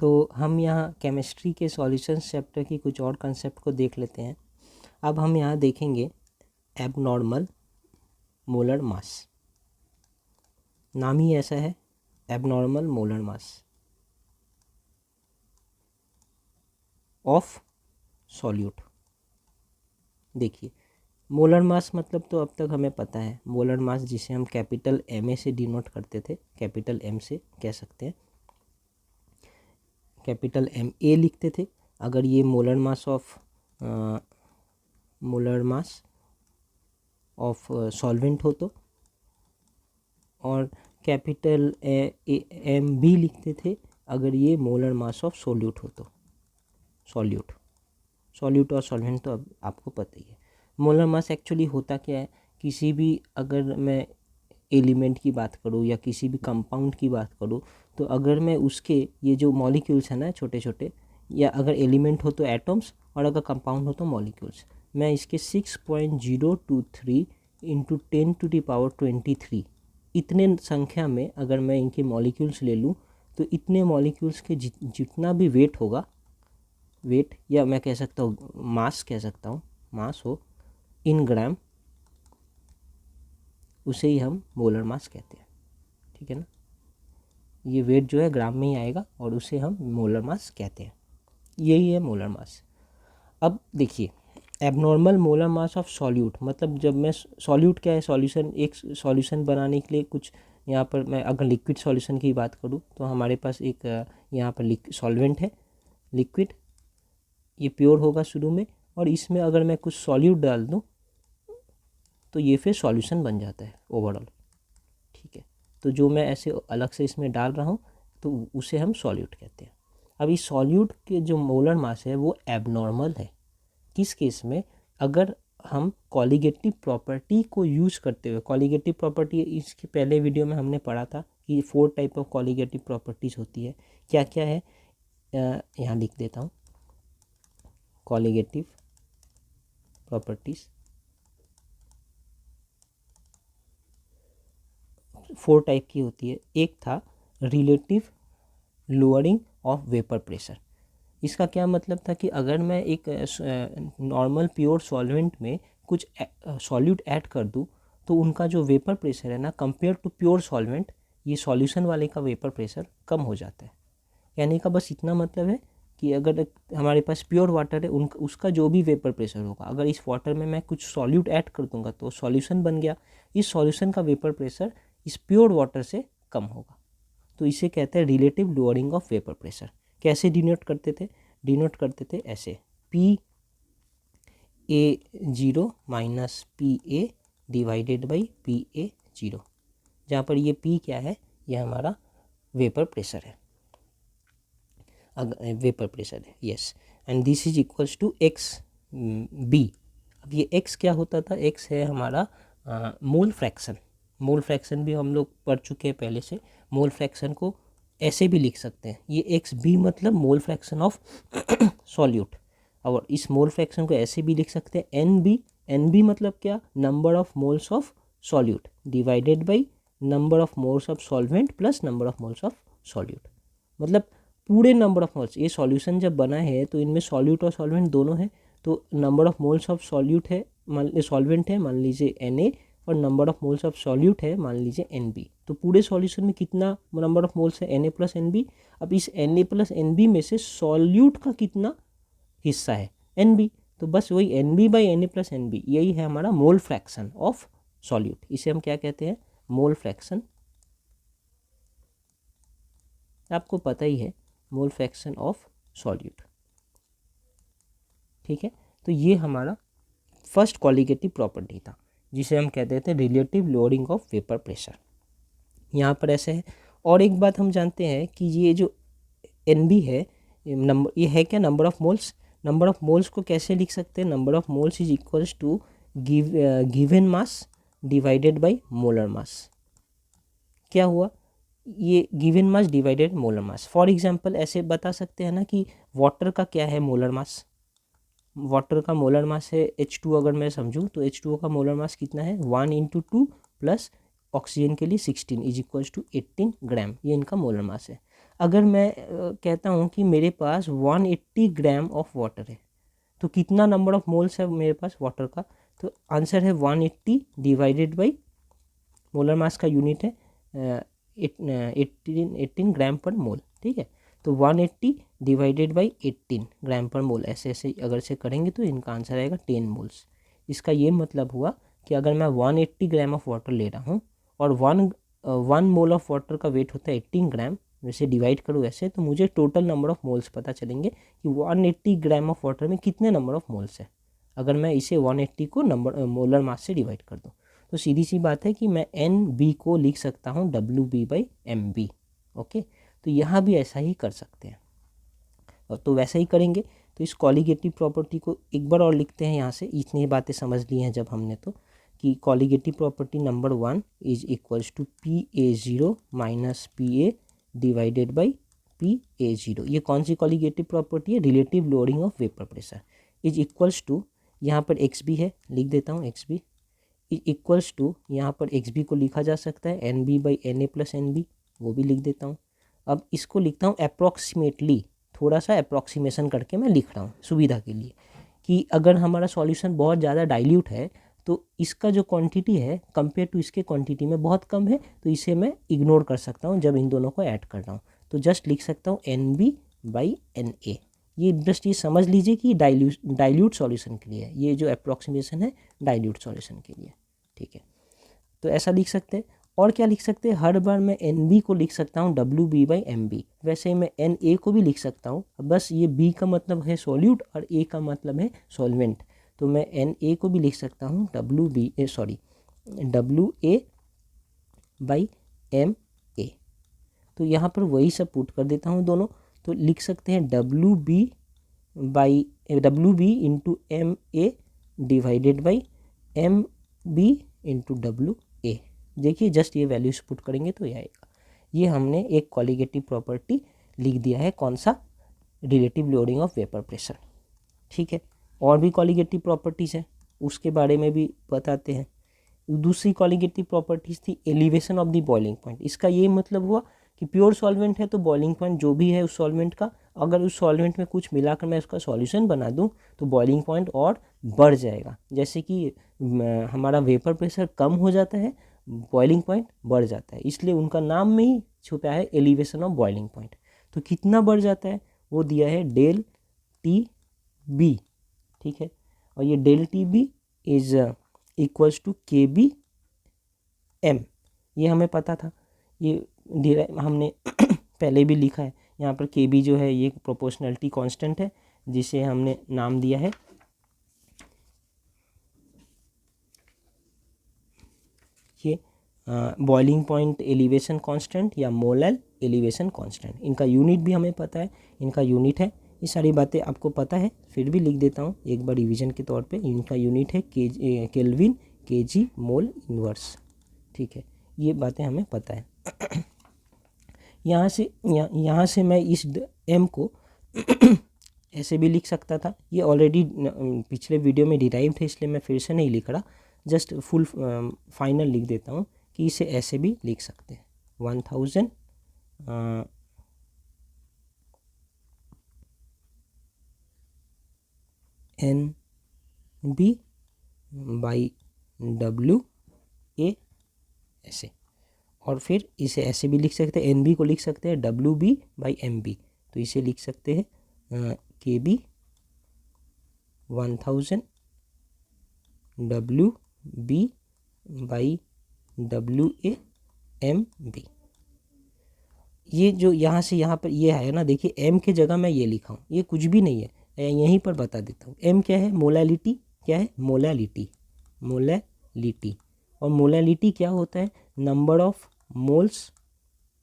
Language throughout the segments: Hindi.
तो हम यहाँ केमिस्ट्री के सॉल्यूशंस चैप्टर की कुछ और कंसेप्ट को देख लेते हैं। अब हम यहाँ देखेंगे एबनॉर्मल मोलर मास। नाम ही ऐसा है, abnormal molar mass of solute. देखिए, मोलर मास मतलब तो अब तक हमें पता है, मोलर मास जिसे हम कैपिटल एम से डिनोट करते थे, कैपिटल एम से कह सकते हैं, कैपिटल एम ए लिखते थे अगर ये मोलर मास ऑफ सॉल्वेंट हो तो, और कैपिटल एम बी लिखते थे अगर ये मोलर मास ऑफ सोल्यूट हो तो। सॉल्यूट और सॉल्वेंट तो अब आपको पता ही है। मोलर मास एक्चुअली होता क्या है, किसी भी, अगर मैं एलिमेंट की बात करूँ या किसी भी कंपाउंड की बात करूँ, तो अगर मैं उसके ये जो मॉलिक्यूल्स हैं ना छोटे छोटे, या अगर एलिमेंट हो तो एटम्स और अगर कंपाउंड हो तो मॉलिक्यूल्स, मैं इसके 6.023 इंटू 10⁻23 इतने संख्या में अगर मैं इनके मॉलिक्यूल्स ले लूँ, तो इतने मॉलिक्यूल्स के जितना भी वेट होगा, वेट या मैं कह सकता हूँ मास, कह सकता हूँ मास हो इन ग्राम, उसे ही हम मोलर मास कहते हैं। ठीक है ना, ये वेट जो है ग्राम में ही आएगा और उसे हम मोलर मास कहते हैं। यही है मोलर मास। अब देखिए, abnormal molar mass of solute मतलब जब मैं सॉल्यूट क्या है, सॉल्यूशन, एक सॉल्यूशन बनाने के लिए कुछ, यहाँ पर मैं अगर लिक्विड सॉल्यूशन की बात करूँ तो हमारे पास एक यहाँ पर सॉल्वेंट है लिक्विड, ये प्योर होगा शुरू में, और इसमें अगर मैं कुछ सॉल्यूट डाल दूँ तो ये फिर सॉल्यूशन बन जाता है ओवरऑल। ठीक है, तो जो मैं ऐसे अलग से इसमें डाल रहा हूँ तो उसे हम सॉल्यूट कहते हैं। अब इस सॉल्यूट के जो मोलर मास है वो एबनॉर्मल है। किस केस में, अगर हम कॉलिगेटिव प्रॉपर्टी को यूज करते हुए, कॉलिगेटिव प्रॉपर्टी इसके पहले वीडियो में हमने पढ़ा था कि 4 टाइप ऑफ कॉलिगेटिव प्रॉपर्टीज़ होती है। क्या क्या है, यहाँ लिख देता हूँ, कॉलिगेटिव प्रॉपर्टीज़ 4 टाइप की होती है। एक था relative lowering of vapour pressure. इसका क्या मतलब था कि अगर मैं एक नॉर्मल प्योर सॉल्वेंट में कुछ सॉल्यूट ऐड कर दूं तो उनका जो वेपर प्रेशर है ना, कंपेयर टू प्योर सॉल्वेंट, ये सॉल्यूशन वाले का वेपर प्रेशर कम हो जाता है। कहने का बस इतना मतलब है कि अगर हमारे पास प्योर वाटर है, उसका जो भी वेपर प्रेशर होगा, अगर इस वाटर में मैं कुछ सॉल्यूट ऐड कर दूंगा तो सॉल्यूशन बन गया, इस सॉल्यूशन का वेपर प्रेशर इस प्योर वाटर से कम होगा, तो इसे कहते हैं relative lowering of vapour pressure. कैसे डिनोट करते थे ऐसे, PA0 minus PA divided by PA0, जहाँ पर ये P क्या है, ये हमारा वेपर प्रेशर है, वेपर प्रेशर है, yes, and this is equals to XB। अब ये X क्या होता था, X है हमारा मोल फ्रैक्शन। मोल फ्रैक्शन भी हम लोग पढ़ चुके हैं पहले से। मोल फ्रैक्शन को ऐसे भी लिख सकते हैं, ये XB मतलब मोल फ्रैक्शन ऑफ सॉल्यूट, और इस मोल फ्रैक्शन को ऐसे भी लिख सकते हैं NB। NB मतलब क्या, number of moles of solute divided by number of moles of solvent plus number of moles of solute, मतलब पूरे नंबर ऑफ मोल्स। ये सॉल्यूशन जब बना है तो इनमें सॉल्यूट और सॉल्वेंट दोनों है, तो number of moles of solute है, सॉल्वेंट है मान लीजिए Na, और number of moles of solute है मान लीजिए NB। तो पूरे सॉल्यूशन में कितना नंबर ऑफ मोल्स है, Na प्लस NB। अब इस Na प्लस NB में से सॉल्यूट का कितना हिस्सा है, NB, तो बस वही NB by Na plus NB, यही है हमारा मोल फ्रैक्शन ऑफ सॉल्यूट। इसे हम क्या कहते हैं, मोल फ्रैक्शन। आपको पता ही है, मोल फ्रैक्शन ऑफ सॉल्यूट। ठीक है, तो ये हमारा फर्स्ट कॉलिगेटिव प्रॉपर्टी था जिसे हम कहते थे relative lowering of vapour pressure. यहाँ पर ऐसे है। और एक बात हम जानते हैं कि ये जो NB है, नंबर, ये है क्या, number of moles. Number of moles को कैसे लिख सकते हैं, number of moles is equals to given mass divided by molar mass. क्या हुआ, ये given mass divided molar mass. For example ऐसे बता सकते हैं ना कि वाटर का क्या है मोलर मास, वाटर का मोलर मास है H2। अगर मैं समझूं तो H2O का मोलर मास कितना है, 1/2 प्लस ऑक्सीजन के लिए 16 इज इक्वल्स टू 18 ग्राम, ये इनका मोलर मास है। अगर मैं कहता हूँ कि मेरे पास 180 ग्राम ऑफ वाटर है, तो कितना नंबर ऑफ मोल्स है मेरे पास वाटर का? तो आंसर है 180 डिवाइडेड बाई, मोलर मास का यूनिट है 18 ग्राम पर मोल, ठीक है। तो 180 डिवाइडेड बाई 18 ग्राम पर मोल, ऐसे ऐसे अगर से करेंगे तो इनका आंसर आएगा 10 मोल्स। इसका ये मतलब हुआ कि अगर मैं 180 ग्राम ऑफ वाटर ले रहा हूँ और वन मोल ऑफ वाटर का वेट होता है 18 ग्राम, वैसे डिवाइड करूँ ऐसे, तो मुझे टोटल नंबर ऑफ मोल्स पता चलेंगे कि 180 ग्राम ऑफ वाटर में कितने नंबर ऑफ मोल्स है, अगर मैं इसे 180 को नंबर मोलर मास से डिवाइड कर दूँ। तो सीधी सी बात है कि मैं एन बी को लिख सकता हूँ W B by M B. Okay, तो यहाँ भी ऐसा ही कर सकते हैं, और तो वैसा ही करेंगे। तो इस कॉलीगेटिव प्रॉपर्टी को एक बार और लिखते हैं यहाँ से, इतनी बातें समझ ली हैं जब हमने, तो कि colligative property number 1 is equals to P A zero minus P A divided by P A zero. ये कौन सी कॉलीगेटिव प्रॉपर्टी है? Relative lowering of vapour pressure is equals to, यहाँ पर एक्स बी है, लिख देता हूँ एक्स बी इक्वल्स टू, यहाँ पर एक्स बी को लिखा जा सकता है N B by N A plus N B, वो भी लिख देता हूँ। अब इसको लिखता हूँ अप्रॉक्सीमेटली, थोड़ा सा अप्रॉक्सीमेशन करके मैं लिख रहा हूँ सुविधा के लिए, कि अगर हमारा सॉल्यूशन बहुत ज़्यादा डाइल्यूट है तो इसका जो क्वांटिटी है कंपेयर टू इसके क्वांटिटी में बहुत कम है, तो इसे मैं इग्नोर कर सकता हूँ जब इन दोनों को ऐड कर रहा हूँ। तो जस्ट लिख सकता हूँ N B by N A. ये जस्ट ये समझ लीजिए कि डाइल्यूट सॉल्यूशन के लिए, ये जो अप्रॉक्सीमेशन है डाइल्यूट सॉल्यूशन के लिए, ठीक है। तो ऐसा लिख सकते हैं। और क्या लिख सकते हैं? हर बार मैं एन बी को लिख सकता हूँ W B by M B, वैसे ही मैं एन ए को भी लिख सकता हूँ, बस ये बी का मतलब है सॉल्यूट और ए का मतलब है सॉल्वेंट, तो मैं एन ए को भी लिख सकता हूँ W A by M A. तो यहाँ पर वही सब पुट कर देता हूँ दोनों, तो लिख सकते हैं W B into M A divided by M B into W A. देखिए जस्ट ये वैल्यूज पुट करेंगे तो ये आएगा। ये हमने एक कॉलीगेटिव प्रॉपर्टी लिख दिया है, कौन सा? Relative loading of vapour pressure, ठीक है। और भी कॉलीगेटिव प्रॉपर्टीज़ हैं, उसके बारे में भी बताते हैं। दूसरी कॉलीगेटिव प्रॉपर्टीज़ थी elevation of the boiling point. इसका ये मतलब हुआ कि प्योर सॉल्वेंट है तो बॉइलिंग पॉइंट जो भी है उस सॉल्वेंट का, अगर उस सॉल्वेंट में कुछ मिलाकर मैं उसका सॉल्यूशन बना दूं तो बॉइलिंग पॉइंट और बढ़ जाएगा। जैसे कि हमारा वेपर प्रेशर कम हो जाता है, बॉइलिंग पॉइंट बढ़ जाता है, इसलिए उनका नाम में ही छुपा है एलिवेशन ऑफ बॉइलिंग पॉइंट। तो कितना बढ़ जाता है वो दिया है डेल टी बी, ठीक है। और ये del T B is equals to K B M, ये हमें पता था, ये हमने पहले भी लिखा है। यहाँ पर के बी जो है ये प्रोपोर्शनलिटी कांस्टेंट है जिसे हमने नाम दिया है ये बॉइलिंग पॉइंट एलिवेशन कांस्टेंट या मोलल एलिवेशन कांस्टेंट। इनका यूनिट भी हमें पता है, इनका यूनिट है, ये सारी बातें आपको पता है, फिर भी लिख देता हूँ एक बार रिवीजन के तौर पे। इनका यूनिट है केल्विन केजी मोल इनवर्स, ठीक है, ये बातें हमें पता है। यहाँ से मैं इस m को ऐसे भी लिख सकता था, ये ऑलरेडी पिछले वीडियो में डिराइव्ड है इसलिए मैं फिर से नहीं लिख रहा, जस्ट फुल फाइनल लिख देता हूँ कि इसे ऐसे भी लिख सकते हैं 1000 N B by W A ऐसे, और फिर इसे ऐसे भी लिख सकते हैं, एन बी को लिख सकते हैं W B by M B, तो इसे लिख सकते हैं K B 1000 W B by W A M B. ये जो यहाँ से यहाँ पर ये है ना, देखिए एम के जगह मैं ये लिखा हूँ, ये कुछ भी नहीं है, यहीं पर बता देता हूँ। एम क्या है? मोलैलिटी। क्या है? मोलैलिटी। मोलैलिटी, और मोलैलिटी क्या होता है? Number of moles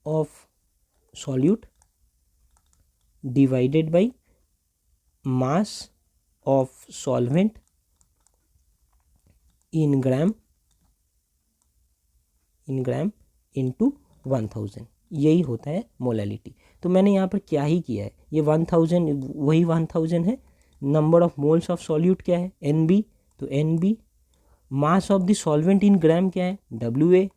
of solute divided by mass of solvent in gram into 1000, यही होता है मोलैलिटी। तो मैंने यहाँ पर क्या ही किया है, ये 1000 वही 1000 है। Number of moles of solute क्या है? एन बी, तो N B. Mass of the solvent in gram क्या है? डब्ल्यू ए,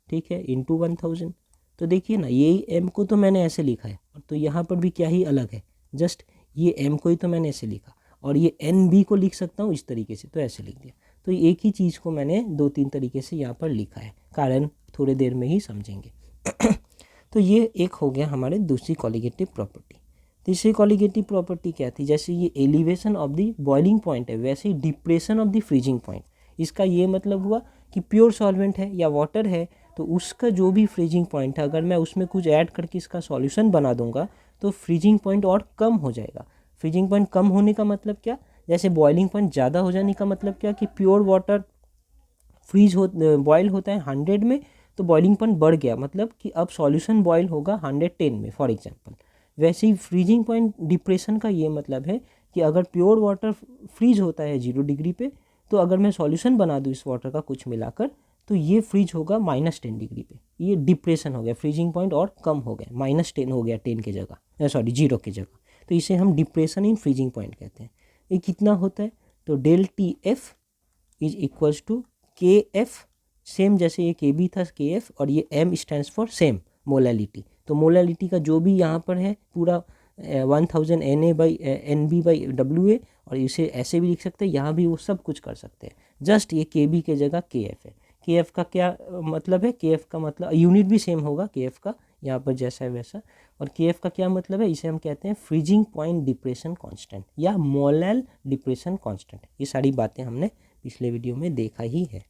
ठीक है, इंटू 1000। तो देखिए ना, ये m को तो मैंने ऐसे लिखा है, तो यहाँ पर भी क्या ही अलग है, जस्ट ये m को ही तो मैंने ऐसे लिखा, और ये NB को लिख सकता हूँ इस तरीके से, तो ऐसे लिख दिया। तो एक ही चीज़ को मैंने 2-3 तरीके से यहाँ पर लिखा है, कारण थोड़े देर में ही समझेंगे। तो ये एक हो गया हमारे दूसरी कॉलिगेटिव प्रॉपर्टी। तीसरी कॉलिगेटिव प्रॉपर्टी क्या थी, जैसे ये elevation of the boiling point है, वैसे ही depression of the freezing point. इसका ये मतलब हुआ कि प्योर सॉल्वेंट है या वाटर है, तो उसका जो भी फ्रीजिंग पॉइंट है, अगर मैं उसमें कुछ ऐड करके इसका सॉल्यूशन बना दूंगा तो फ्रीजिंग पॉइंट और कम हो जाएगा। फ्रीजिंग पॉइंट कम होने का मतलब क्या, जैसे बॉइलिंग पॉइंट ज़्यादा हो जाने का मतलब क्या कि प्योर वाटर फ्रीज हो बॉयल होता है 100 में, तो बॉइलिंग पॉइंट बढ़ गया, मतलब कि अब सॉल्यूशन बॉयल होगा 110 में फॉर एग्जांपल। वैसे ही फ्रीजिंग पॉइंट डिप्रेशन का ये मतलब है कि अगर प्योर वाटर फ्रीज होता है 0 डिग्री पे, तो अगर मैं सॉल्यूशन बना दूँ इस वाटर का कुछ मिलाकर, तो ये फ्रीज होगा -10 डिग्री पे। ये डिप्रेशन हो गया, फ्रीजिंग पॉइंट और कम हो गया, -10 हो गया 10 की जगह, सॉरी 0 की जगह। तो इसे हम डिप्रेशन इन फ्रीजिंग पॉइंट कहते हैं। ये कितना होता है, तो del TF is equals to KF, same जैसे ये KB था KF, और ये M stands for same molality. तो मोलैलिटी का जो भी यहाँ पर है पूरा 1000 NB/WA, और इसे ऐसे भी लिख सकते हैं, यहाँ भी वो सब कुछ कर सकते हैं, जस्ट ये KB के जगह KF है। KF का क्या मतलब है, KF का मतलब यूनिट भी सेम होगा KF का, यहाँ पर जैसा है वैसा। और KF का क्या मतलब है, इसे हम कहते हैं फ्रीजिंग पॉइंट डिप्रेशन कांस्टेंट या मोलैल डिप्रेशन कांस्टेंट। ये सारी बातें हमने पिछले वीडियो में देखा ही है,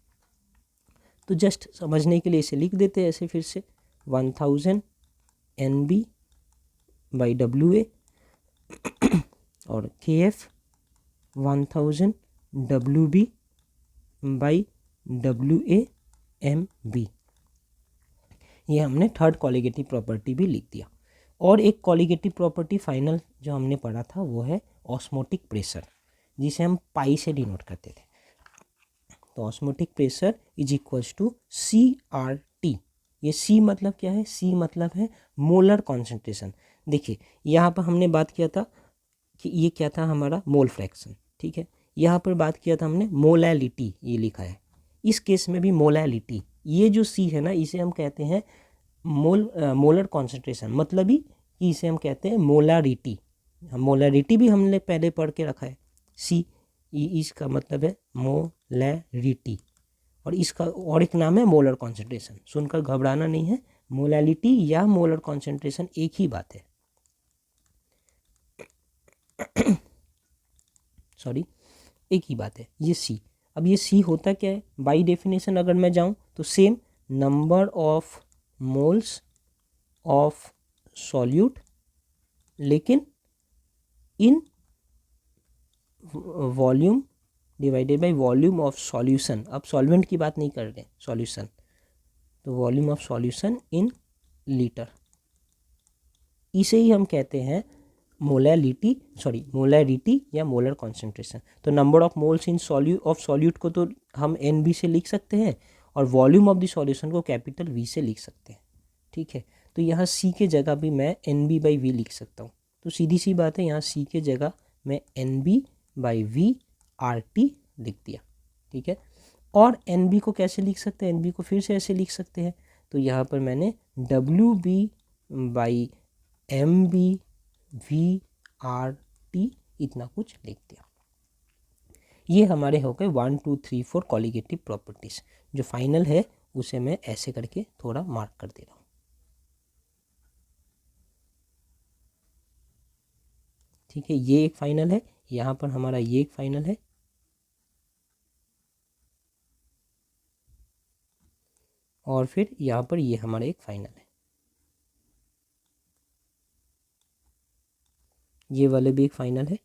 तो जस्ट समझने के लिए इसे लिख देते हैं ऐसे फिर से, 1000 NB/WA और KF 1000 WB/WA/MB। ये हमने थर्ड कॉलिगेटिव प्रॉपर्टी भी लिख दिया। और एक कॉलिगेटिव प्रॉपर्टी फाइनल जो हमने पढ़ा था वो है ऑस्मोटिक प्रेशर, जिसे हम पाई से डिनोट करते थे। तो osmotic pressure is equals to CRT। ये C मतलब क्या है, C मतलब है मोलर कॉन्सेंट्रेशन। देखिए यहाँ पर हमने बात किया था कि ये क्या था हमारा मोल फ्रैक्शन, ठीक है। यहाँ पर बात किया था हमने मोलैलिटी, ये लिखा है। इस केस में भी मोलैलिटी, ये जो C है ना, इसे हम कहते हैं मोलर कॉन्सेंट्रेशन, मतलब ही कि इसे हम कहते हैं मोलारिटी। मोलारिटी भी हमने पहले पढ़ के रखा है, C इसका मतलब है मोलैरिटी, और इसका और एक नाम है मोलर कॉन्सेंट्रेशन। सुनकर घबराना नहीं है, मोलैलिटी या मोलर कॉन्सेंट्रेशन एक ही बात है। सॉरी, एक ही बात है ये C। अब ये C होता क्या है, बाय डेफिनेशन अगर मैं जाऊं तो same number of moles of solute, लेकिन in volume divided by volume of solution. अब सॉल्वेंट की बात नहीं कर रहे, सॉल्यूशन, तो volume of solution in litre, इसे ही हम कहते हैं मोलैरिटी या मोलर कॉन्सेंट्रेशन। तो number of moles in solute को तो हम NB से लिख सकते हैं, और वॉल्यूम ऑफ द सॉल्यूशन को कैपिटल V से लिख सकते हैं, ठीक है। तो यहाँ C के जगह भी मैं NB/V लिख सकता हूँ। तो सीधी सी बात है, यहाँ C के जगह मैं NB/V RT लिख दिया, ठीक है। और NB को कैसे लिख सकते हैं, NB को फिर से ऐसे लिख सकते हैं। तो यहाँ पर मैंने WB/MB/VRT इतना कुछ लिख दिया। ये हमारे हो गए 1 2 3 4 कॉलिगेटिव प्रॉपर्टीज। जो फाइनल है उसे मैं ऐसे करके थोड़ा मार्क कर दे रहा हूँ, ठीक है। ये एक फाइनल है, यहाँ पर हमारा ये एक फाइनल है, और फिर यहाँ पर ये हमारा एक फाइनल है। ये वाले भी एक फाइनल है,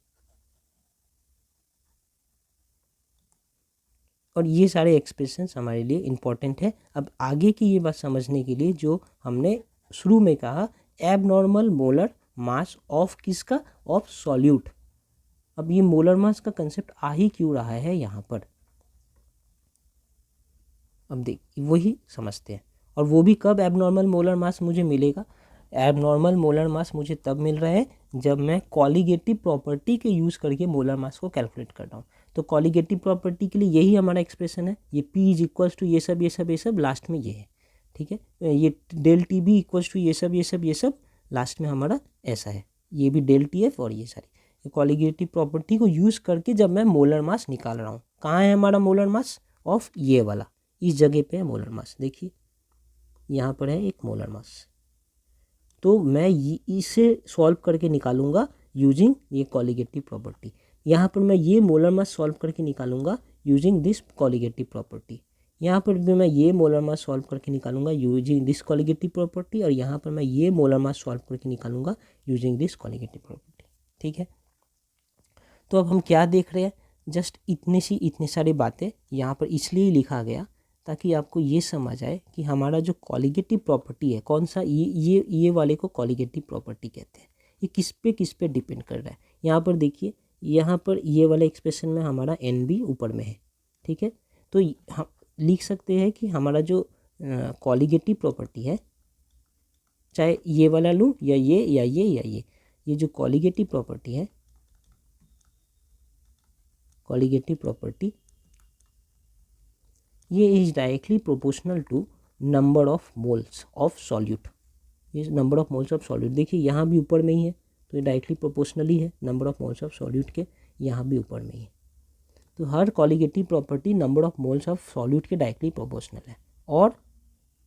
और ये सारे एक्सप्रेशंस हमारे लिए इम्पॉर्टेंट है। अब आगे की ये बात समझने के लिए जो हमने शुरू में कहा, एबनॉर्मल मोलर मास ऑफ किसका, ऑफ सॉल्यूट। अब ये मोलर मास का कंसेप्ट आ ही क्यों रहा है यहाँ पर, अब देख वही समझते हैं। और वो भी कब एबनॉर्मल मोलर मास मुझे मिलेगा, एबनॉर्मल मोलर मास मुझे तब मिल रहा है जब मैं कॉलिगेटिव प्रॉपर्टी के यूज़ करके मोलर मास को कैलकुलेट कर रहा हूँ। तो कॉलिगेटिव प्रॉपर्टी के लिए यही हमारा एक्सप्रेशन है, ये P इज इक्वल्स टू ये सब लास्ट में ये है। ठीक है। ये del T B equals to ये सब लास्ट में हमारा ऐसा है, ये भी डेल टी एफ और ये सारी कॉलीगेटिव प्रॉपर्टी को यूज़ करके जब मैं मोलर मास निकाल रहा हूँ। कहाँ है हमारा मोलर मास ऑफ ये वाला, इस जगह पे है मोलर मास, देखिए यहाँ पर है एक मोलर मास। तो मैं इसे सॉल्व करके निकालूंगा यूजिंग ये कॉलीगेटिव प्रॉपर्टी। यहाँ पर मैं ये मोलर मास सॉल्व करके निकालूंगा यूजिंग दिस कॉलीगेटिव प्रॉपर्टी। यहाँ पर भी मैं ये मोलर मास सॉल्व करके निकालूंगा यूजिंग दिस कॉलीगेटिव प्रॉपर्टी, और यहाँ पर मैं ये मोलर मास सॉल्व करके निकालूंगा यूजिंग दिस कॉलीगेटिव प्रॉपर्टी। ठीक है, तो अब हम क्या देख रहे हैं, जस्ट इतनी सारी बातें यहाँ पर इसलिए लिखा गया ताकि आपको ये समझ आए कि हमारा जो कॉलीगेटिव प्रॉपर्टी है कौन सा, ये वाले को कॉलीगेटिव प्रॉपर्टी कहते हैं। ये किस पे डिपेंड कर रहा है। यहाँ पर देखिए, यहाँ पर ये वाला एक्सप्रेशन में हमारा एन बी ऊपर में है, ठीक है। तो हम लिख सकते हैं कि हमारा जो कॉलीगेटिव प्रॉपर्टी है, चाहे ये वाला लूँ या ये जो कॉलीगेटिव प्रॉपर्टी है, कॉलीगेटिव प्रॉपर्टी ये is directly proportional to number of moles of solute. ये number of moles of solute देखिए यहाँ भी ऊपर में ही है, तो ये डायरेक्टली प्रोपोर्शनल ही है number of moles of solute के, यहाँ भी ऊपर में ही है। तो हर colligative property number of moles of solute के डायरेक्टली प्रोपोर्शनल है और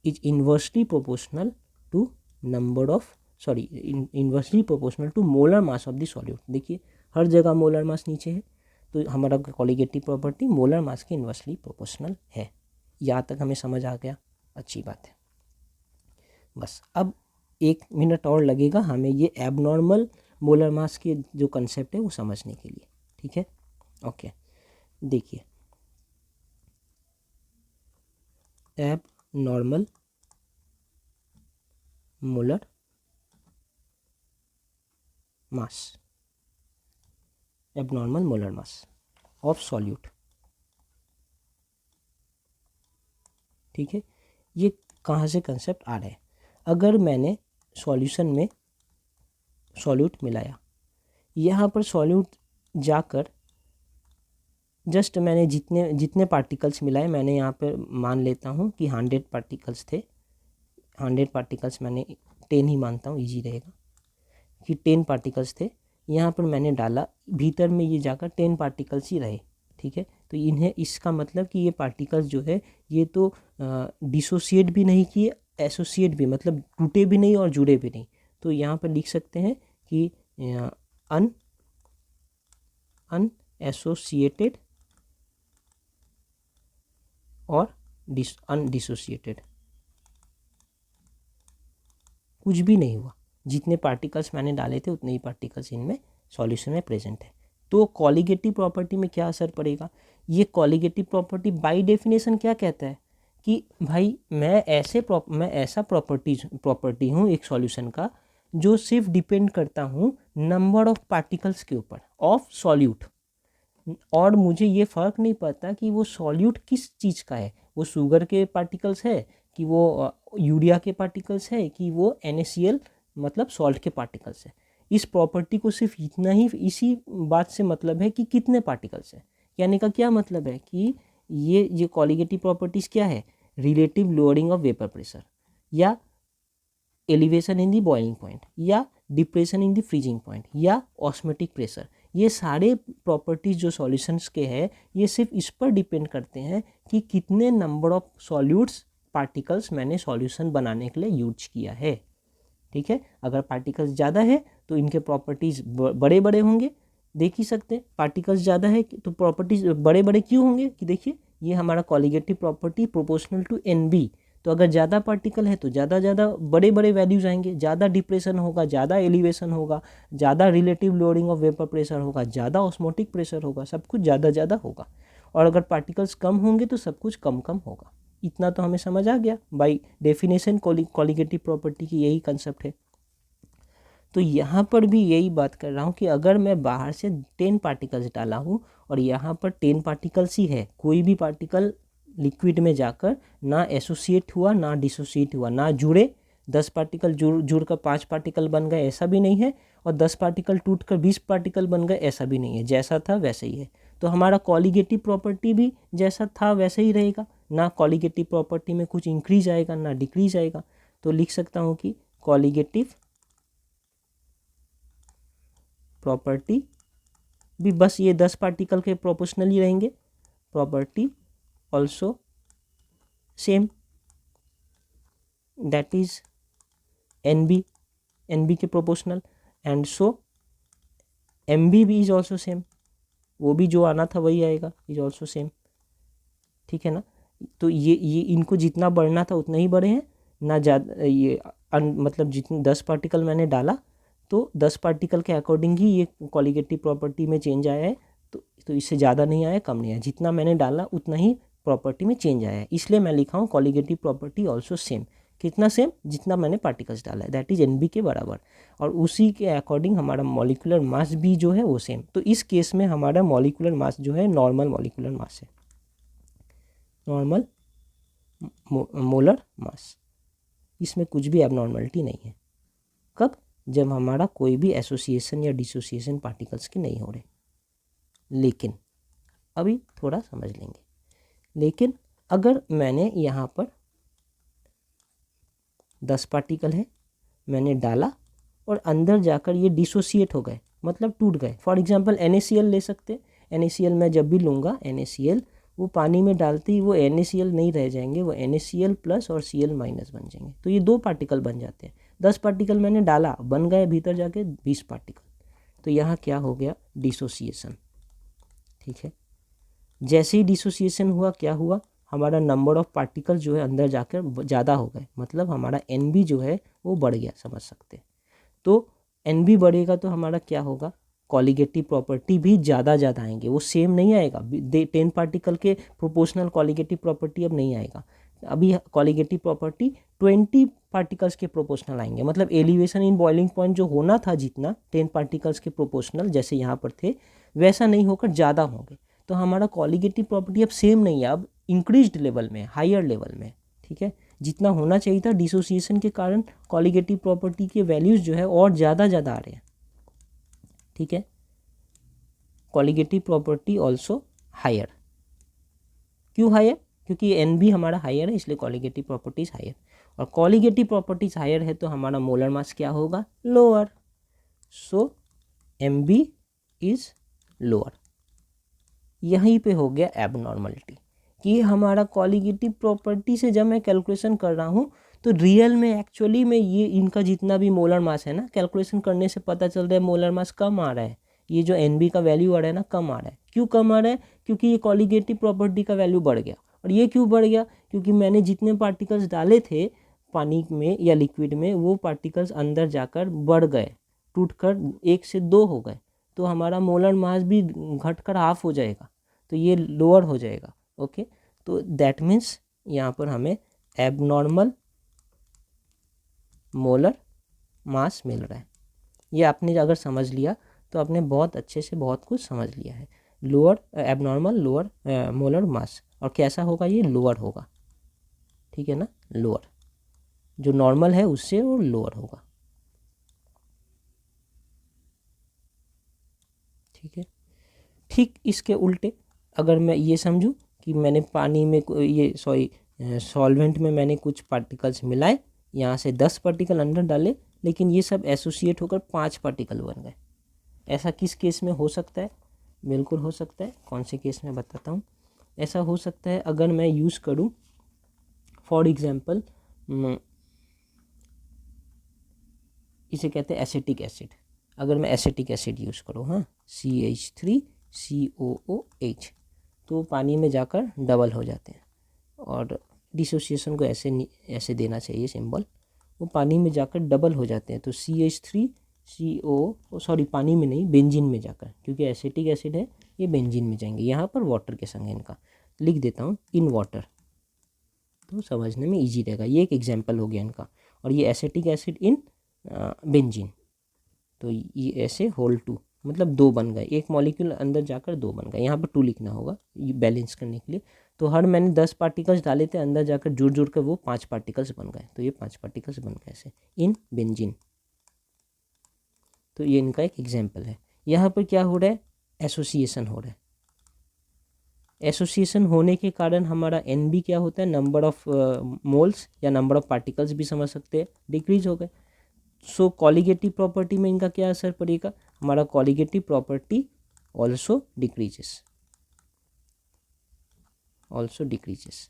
is inversely proportional to inversely proportional to molar mass of the solute. देखिए हर जगह मोलर मास नीचे है, तो हमारा कॉलीगेटिव प्रॉपर्टी मोलर मास के इन्वर्सली प्रोपोर्शनल है। यहाँ तक हमें समझ आ गया, अच्छी बात है। बस अब 1 मिनट और लगेगा हमें ये एबनॉर्मल मोलर मास के जो कंसेप्ट है वो समझने के लिए, ठीक है। ओके, देखिए abnormal molar mass, abnormal molar mass of solute, ठीक है। ये कहाँ से कंसेप्ट आ रहा है, अगर मैंने सॉल्यूशन में सॉल्यूट मिलाया, यहाँ पर सॉल्यूट जाकर जस्ट मैंने जितने पार्टिकल्स मिलाए, मैंने यहाँ पर मान लेता हूँ कि 100 पार्टिकल्स थे, 100 पार्टिकल्स मैंने 10 ही मानता हूँ, इजी रहेगा कि 10 पार्टिकल्स थे। यहाँ पर मैंने डाला, भीतर में ये जाकर 10 पार्टिकल्स ही रहे, ठीक है। तो इन्हें, इसका मतलब कि ये पार्टिकल्स जो है ये तो डिसोसिएट भी नहीं किए, एसोसिएट भी, मतलब टूटे भी नहीं और जुड़े भी नहीं। तो यहाँ पर लिख सकते हैं कि अनएसोसिएटेड और अनडिसोसिएटेड, कुछ भी नहीं हुआ। जितने पार्टिकल्स मैंने डाले थे उतने ही पार्टिकल्स इनमें सॉल्यूशन में प्रेजेंट है। तो कॉलीगेटिव प्रॉपर्टी में क्या असर पड़ेगा, ये कॉलीगेटिव प्रॉपर्टी बाय डेफिनेशन क्या कहता है कि भाई मैं ऐसा प्रॉपर्टी हूँ एक सॉल्यूशन का जो सिर्फ डिपेंड करता हूँ नंबर ऑफ पार्टिकल्स के ऊपर ऑफ सॉल्यूट, और मुझे ये फ़र्क नहीं पड़ता कि वो सॉल्यूट किस चीज़ का है, वो शुगर के पार्टिकल्स है कि वो यूरिया के पार्टिकल्स है कि वो NaCl मतलब सॉल्ट के पार्टिकल्स है। इस प्रॉपर्टी को सिर्फ इतना ही, इसी बात से मतलब है कि कितने पार्टिकल्स है। यानी का क्या मतलब है कि ये कॉलीगेटिव प्रॉपर्टीज़ क्या है, relative lowering of vapour pressure, या elevation in the boiling point, या depression in the freezing point, या ऑस्मोटिक प्रेशर। ये सारे प्रॉपर्टीज़ जो सॉल्यूशंस के हैं ये सिर्फ इस पर डिपेंड करते हैं कि कितने नंबर ऑफ सॉल्यूट्स पार्टिकल्स मैंने सॉल्यूशन बनाने के लिए यूज किया है, ठीक है। अगर पार्टिकल्स ज़्यादा है तो इनके प्रॉपर्टीज़ बड़े बड़े होंगे, देख ही सकते हैं। पार्टिकल्स ज़्यादा है तो प्रॉपर्टीज़ बड़े बड़े क्यों होंगे, कि देखिए ये हमारा colligative property proportional to NB। तो अगर ज़्यादा पार्टिकल है तो ज़्यादा बड़े बड़े वैल्यूज़ आएंगे, ज़्यादा डिप्रेशन होगा, ज़्यादा एलिवेशन होगा, ज़्यादा relative lowering of vapour pressure होगा, ज़्यादा ऑस्मोटिक प्रेशर होगा, सब कुछ ज़्यादा होगा। और अगर पार्टिकल्स कम होंगे तो सब कुछ कम होगा। इतना तो हमें समझ आ गया, बाय डेफिनेशन कॉलीगेटिव प्रॉपर्टी की यही कंसेप्ट है। तो यहाँ पर भी यही बात कर रहा हूँ कि अगर मैं बाहर से 10 पार्टिकल्स डाला हूँ और यहाँ पर 10 पार्टिकल्स ही है, कोई भी पार्टिकल लिक्विड में जाकर ना एसोसिएट हुआ ना डिसोसिएट हुआ, ना जुड़े, 10 पार्टिकल जुड़कर 5 पार्टिकल बन गए ऐसा भी नहीं है, और 10 पार्टिकल टूटकर 20 पार्टिकल बन गए ऐसा भी नहीं है, जैसा था वैसे ही है। तो हमारा कॉलीगेटिव प्रॉपर्टी भी जैसा था वैसे ही रहेगा, ना कॉलिगेटिव प्रॉपर्टी में कुछ इंक्रीज आएगा ना डिक्रीज आएगा। तो लिख सकता हूँ कि कॉलिगेटिव प्रॉपर्टी भी बस ये 10 पार्टिकल के प्रोपोर्शनल ही रहेंगे, property also same, that is N B के proportional, and so M B भी इज ऑल्सो सेम, वो भी जो आना था वही आएगा, इज ऑल्सो सेम। ठीक है ना। तो ये इनको जितना बढ़ना था उतना ही बढ़े हैं, ना ज़्यादा ये मतलब जितने 10 पार्टिकल मैंने डाला तो 10 पार्टिकल के अकॉर्डिंग ही ये कॉलिगेटिव प्रॉपर्टी में चेंज आया है। तो इससे ज़्यादा नहीं आया, कम नहीं आया, जितना मैंने डाला उतना ही प्रॉपर्टी में चेंज आया है। इसलिए मैं लिखा हूँ कॉलिगेटिव प्रॉपर्टी ऑल्सो सेम। कितना सेम? जितना मैंने पार्टिकल्स डाला है, दैट इज एन बी के बराबर, और उसी के अकॉर्डिंग हमारा मॉलिक्यूलर मास भी जो है वो सेम। तो इस केस में हमारा मॉलिक्यूलर मास जो है नॉर्मल मॉलिक्यूलर मास है, नॉर्मल मोलर मास। इसमें कुछ भी एबनॉर्मलिटी नहीं है। कब? जब हमारा कोई भी एसोसिएशन या डिसोसिएशन पार्टिकल्स के नहीं हो रहे। लेकिन अभी थोड़ा समझ लेंगे। लेकिन अगर मैंने यहाँ पर 10 पार्टिकल है, मैंने डाला और अंदर जाकर ये डिसोसिएट हो गए, मतलब टूट गए। फॉर एग्जांपल NaCl ले सकते हैं। NaCl मैं जब भी लूँगा, NaCl वो पानी में डालते ही वो NaCl नहीं रह जाएंगे, वो NaCl प्लस और Cl माइनस बन जाएंगे। तो ये 2 पार्टिकल बन जाते हैं। 10 पार्टिकल मैंने डाला, बन गए भीतर जाके 20 पार्टिकल। तो यहाँ क्या हो गया? डिसोसिएशन। ठीक है। जैसे ही डिसोसिएशन हुआ, क्या हुआ? हमारा नंबर ऑफ पार्टिकल जो है अंदर जाकर ज़्यादा हो गए, मतलब हमारा NB जो है वो बढ़ गया, समझ सकते हैं। तो NB बढ़ेगा तो हमारा क्या होगा? कॉलिगेटिव प्रॉपर्टी भी ज़्यादा आएंगे, वो सेम नहीं आएगा। 10 पार्टिकल के प्रोपोर्शनल कॉलिगेटिव प्रॉपर्टी अब नहीं आएगा। अभी कॉलिगेटिव प्रॉपर्टी 20 पार्टिकल्स के प्रोपोर्शनल आएंगे, मतलब एलिवेशन इन बॉइलिंग पॉइंट जो होना था जितना 10 पार्टिकल्स के प्रोपोर्शनल जैसे यहाँ पर थे, वैसा नहीं होकर ज़्यादा होंगे। तो हमारा कॉलिगेटिव प्रॉपर्टी अब सेम नहीं है, अब इंक्रीज्ड लेवल में, हायर लेवल में। ठीक है। जितना होना चाहिए था डिसोसिएशन के कारण कॉलिगेटिव प्रॉपर्टी के वैल्यूज़ जो है और ज़्यादा आ रहे हैं। ठीक है। Colligative property also higher. क्यों हायर? क्योंकि NB हमारा हायर है, इसलिए कॉलिगेटिव प्रॉपर्टीज हायर। और कॉलिगेटिव प्रॉपर्टीज हायर है तो हमारा मोलर मास क्या होगा? Lower. So MB is lower. यहीं पे हो गया एबनॉर्मलिटी कि हमारा कॉलिगेटिव प्रॉपर्टी से जब मैं कैलकुलेशन कर रहा हूँ तो रियल में एक्चुअली में ये इनका जितना भी मोलर मास है ना, कैलकुलेशन करने से पता चल रहा है मोलर मास कम आ रहा है। ये जो NB का वैल्यू आ रहा है ना, कम आ रहा है। क्यों कम आ रहा है? क्योंकि ये कॉलिगेटिव प्रॉपर्टी का वैल्यू बढ़ गया। और ये क्यों बढ़ गया? क्योंकि मैंने जितने पार्टिकल्स डाले थे पानी में या लिक्विड में, वो पार्टिकल्स अंदर जाकर बढ़ गए, टूटकर 1 से 2 हो गए। तो हमारा मोलर मास भी घटकर हाफ हो जाएगा, तो ये लोअर हो जाएगा। ओके। तो दैट मीन्स यहाँ पर हमें एबनॉर्मल मोलर मास मिल रहा है। ये आपने अगर समझ लिया तो आपने बहुत अच्छे से बहुत कुछ समझ लिया है। Lower abnormal lower molar mass, और कैसा होगा? ये लोअर होगा। ठीक है ना, लोअर। जो नॉर्मल है उससे वो लोअर होगा। ठीक है। ठीक इसके उल्टे अगर मैं ये समझूं कि मैंने पानी में सॉल्वेंट में मैंने कुछ पार्टिकल्स मिलाए, यहाँ से 10 पार्टिकल अंदर डाले, लेकिन ये सब एसोसिएट होकर 5 पार्टिकल बन गए। ऐसा किस केस में हो सकता है? बिल्कुल हो सकता है। कौन से केस में बताता हूँ। ऐसा हो सकता है अगर मैं यूज़ करूँ फॉर एग्जांपल, इसे कहते हैं एसिटिक एसिड। अगर मैं एसिटिक एसिड यूज़ करूँ, हाँ, CH3COOH, तो पानी में जाकर डबल हो जाते हैं। और डिसोसिएशन को ऐसे देना चाहिए सिंबल, वो पानी में जाकर डबल हो जाते हैं। तो CH3CO, सॉरी पानी में नहीं, बेंजीन में जाकर, क्योंकि एसिटिक एसिड है, ये बेंजीन में जाएंगे। यहाँ पर वाटर के संग इनका लिख देता हूँ, इन वाटर, तो समझने में ईजी रहेगा। ये एक एग्जाम्पल हो गया इनका। और ये एसिटिक एसिड इन बेंजीन, तो ये ऐसे होल 2, मतलब 2 बन गए, एक मॉलिक्यूल अंदर जाकर 2 बन गए। यहाँ पर 2 लिखना होगा ये बैलेंस करने के लिए। तो हर मैंने 10 पार्टिकल्स डाले थे, अंदर जाकर जुड़ कर वो 5 पार्टिकल्स बन गए। तो ये 5 पार्टिकल्स बन गए ऐसे इन बेंजीन। तो ये इनका एक एग्जाम्पल है। यहाँ पर क्या हो रहा है? एसोसिएशन हो रहा है। एसोसिएशन होने के कारण हमारा एन बी क्या होता है, नंबर ऑफ मोल्स या नंबर ऑफ पार्टिकल्स भी समझ सकते हैं, डिक्रीज हो गए। सो कॉलिगेटिव प्रॉपर्टी में इनका क्या असर पड़ेगा, हमारा colligative property also decreases, also decreases.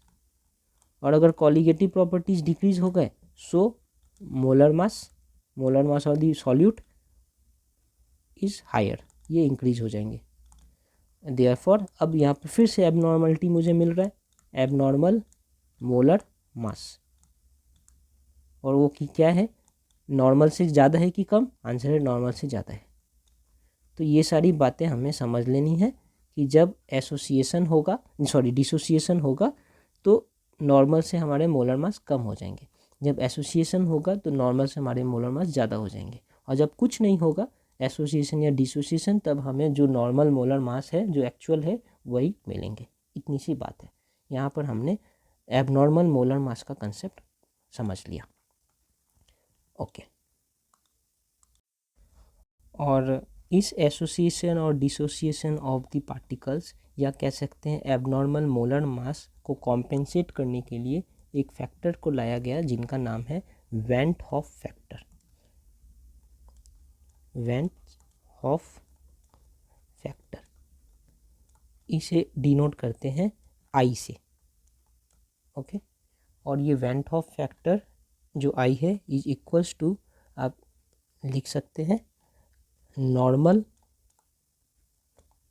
और अगर कॉलिगेटिव प्रॉपर्टीज डिक्रीज हो गए so molar mass of the solute is higher, ये इंक्रीज हो जाएंगे। देयरफॉर अब यहाँ पे फिर से एबनॉर्मलिटी मुझे मिल रहा है, एबनॉर्मल मोलर मास, और वो की क्या है, नॉर्मल से ज़्यादा है कि कम, आंसर है नॉर्मल से ज़्यादा है। तो ये सारी बातें हमें समझ लेनी है कि जब एसोसिएशन होगा, सॉरी डिसोसिएशन होगा तो नॉर्मल से हमारे मोलर मास कम हो जाएंगे, जब एसोसिएशन होगा तो नॉर्मल से हमारे मोलर मास ज़्यादा हो जाएंगे, और जब कुछ नहीं होगा एसोसिएशन या डिसोसिएशन तब हमें जो नॉर्मल मोलर मास है, जो एक्चुअल है, वही मिलेंगे। इतनी सी बात है। यहाँ पर हमने एबनॉर्मल मोलर मास का कंसेप्ट समझ लिया। ओके। और इस एसोसिएशन और डिसोसिएशन ऑफ द पार्टिकल्स या कह सकते हैं एबनॉर्मल मोलर मास को कॉम्पेंसेट करने के लिए एक फैक्टर को लाया गया जिनका नाम है went half factor. Went half factor, इसे डिनोट करते हैं आई से। ओके। और ये वेंट हॉफ फैक्टर जो आई है इज इक्वल्स टू, आप लिख सकते हैं normal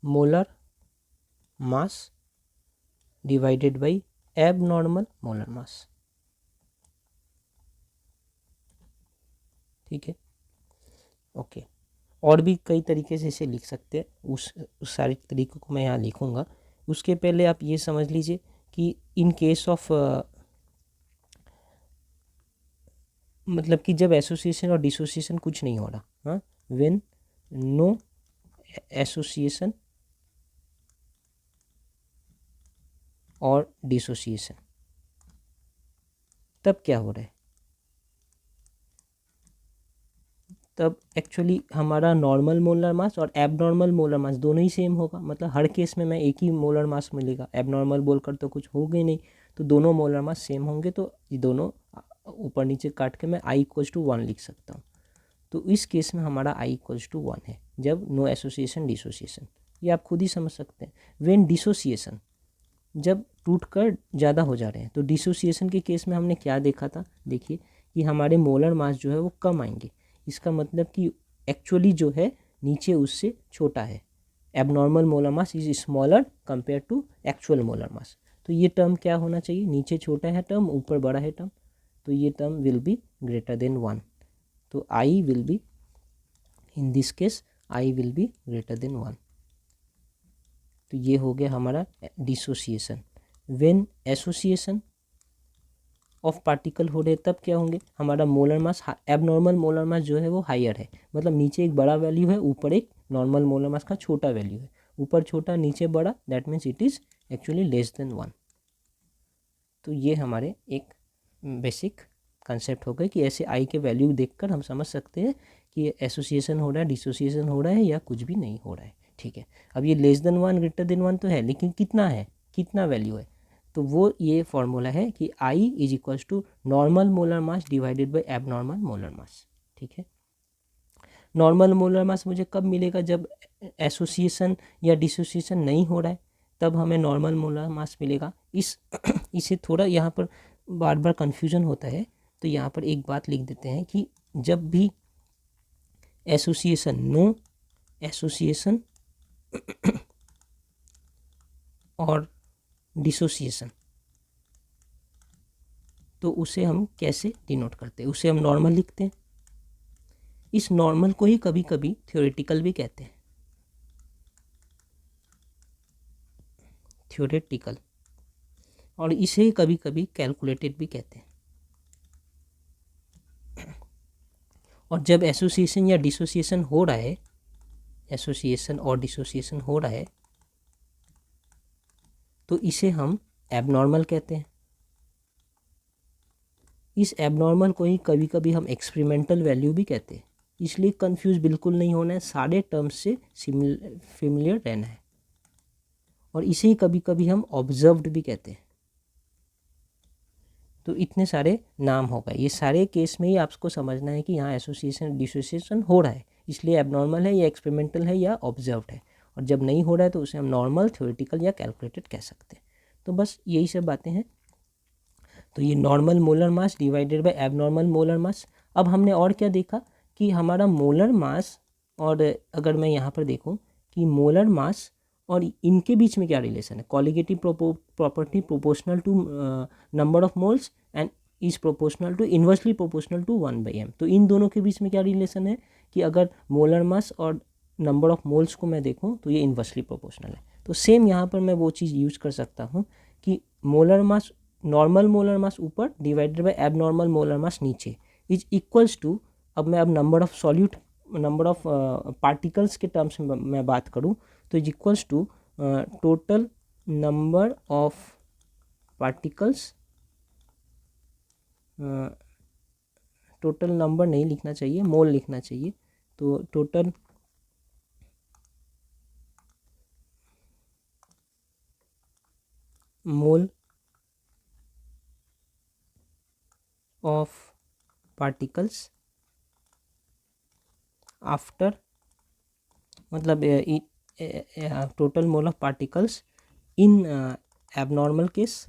molar mass divided by abnormal molar mass. ठीक है। ओके। और भी कई तरीके से इसे लिख सकते हैं, उस सारे तरीकों को मैं यहाँ लिखूँगा। उसके पहले आप ये समझ लीजिए कि इन केस ऑफ मतलब कि जब एसोसिएशन और डिसोसिएशन कुछ नहीं हो रहा, हाँ, व्हेन नो एसोसिएशन और डिसोसिएशन, तब क्या हो रहा है, तब एक्चुअली हमारा नॉर्मल मोलर मास और एबनॉर्मल मोलर मास दोनों ही सेम होगा। मतलब हर केस में मैं एक ही मोलर मास मिलेगा, एबनॉर्मल बोलकर तो कुछ होगा ही नहीं, तो दोनों मोलर मास सेम होंगे, तो ये दोनों ऊपर नीचे काट के मैं आई इक्वल्स टू 1 लिख सकता हूँ। तो इस केस में हमारा आई इक्वल्स टू 1 है जब नो एसोसिएशन डिसोसिएशन। ये आप खुद ही समझ सकते हैं। व्हेन डिसोसिएशन, जब टूट कर ज़्यादा हो जा रहे हैं, तो डिसोसिएशन के केस में हमने क्या देखा था, देखिए कि हमारे मोलर मास जो है वो कम आएंगे। इसका मतलब कि एक्चुअली जो है नीचे उससे छोटा है, abnormal molar mass is smaller compare to actual molar mass. तो ये टर्म क्या होना चाहिए, नीचे छोटा है टर्म, ऊपर बड़ा है टर्म, तो ये term will be greater than 1। तो I will be, in this case I will be greater than 1। तो ये हो गया हमारा dissociation. When association of particle हो रहे तब क्या होंगे, हमारा मोलर मास, एबनॉर्मल मोलर मास जो है वो हायर है, मतलब नीचे एक बड़ा वैल्यू है, ऊपर एक नॉर्मल मोलर मास का छोटा वैल्यू है, ऊपर छोटा नीचे बड़ा, that means it is actually less than 1। तो ये हमारे एक बेसिक कंसेप्ट हो गए कि ऐसे आई के वैल्यू देखकर हम समझ सकते हैं कि एसोसिएशन हो रहा है, डिसोसिएशन हो रहा है, या कुछ भी नहीं हो रहा है। ठीक है। अब ये लेस देन 1 ग्रेटर देन 1 तो है, लेकिन कितना है, कितना वैल्यू है, तो वो ये फॉर्मूला है कि i is equals to normal molar mass divided by abnormal molar mass. ठीक है। नॉर्मल मोलर मास मुझे कब मिलेगा, जब एसोसिएशन या डिसोसिएशन नहीं हो रहा है, तब हमें नॉर्मल मोलर मास मिलेगा। इसे थोड़ा यहाँ पर बार बार कन्फ्यूजन होता है, तो यहाँ पर एक बात लिख देते हैं कि जब भी एसोसिएशन, नो एसोसिएशन और डिसोसिएशन, तो उसे हम कैसे डिनोट करते हैं, उसे हम नॉर्मल लिखते हैं। इस नॉर्मल को ही कभी कभी थ्योरेटिकल भी कहते हैं, थ्योरेटिकल, और इसे कभी कभी कैलकुलेटेड भी कहते हैं। और जब एसोसिएशन या डिसोसिएशन हो रहा है, एसोसिएशन और डिसोसिएशन हो रहा है, तो इसे हम एबनॉर्मल कहते हैं। इस एबनॉर्मल को ही कभी कभी हम एक्सपेरिमेंटल वैल्यू भी कहते हैं। इसलिए कंफ्यूज बिल्कुल नहीं होना है, सारे टर्म्स से फेमिलियर रहना है। और इसे कभी कभी हम ऑब्जर्व्ड भी कहते हैं। तो इतने सारे नाम हो गए, ये सारे केस में ही आपको समझना है कि यहाँ एसोसिएशन डिसोसिएशन हो रहा है, इसलिए एबनॉर्मल है या एक्सपेरिमेंटल है या ऑब्जर्व्ड है, और जब नहीं हो रहा है तो उसे हम नॉर्मल, थ्योरेटिकल या कैलकुलेटेड कह सकते हैं। तो बस यही सब बातें हैं। तो ये normal molar mass divided by abnormal molar मास। अब हमने और क्या देखा कि हमारा मोलर मास, और अगर मैं यहाँ पर देखूँ कि मोलर मास और इनके बीच में क्या रिलेशन है, colligative property proportional to number of moles and is proportional to inversely proportional to 1/m। तो इन दोनों के बीच में क्या रिलेशन है कि अगर मोलर मास और नंबर ऑफ मोल्स को मैं देखूँ तो ये इन्वर्सली प्रोपोर्शनल है। तो सेम यहाँ पर मैं वो चीज़ यूज कर सकता हूँ कि molar mass, normal molar mass ऊपर divided by abnormal molar mass नीचे इज इक्वल्स टू, अब मैं number of solute, number of particles के टर्म्स में मैं बात करूँ तो is equals to total number of particles, total number नहीं लिखना चाहिए, मोल लिखना चाहिए। तो total mole of particles after, मतलब total mole of particles in abnormal case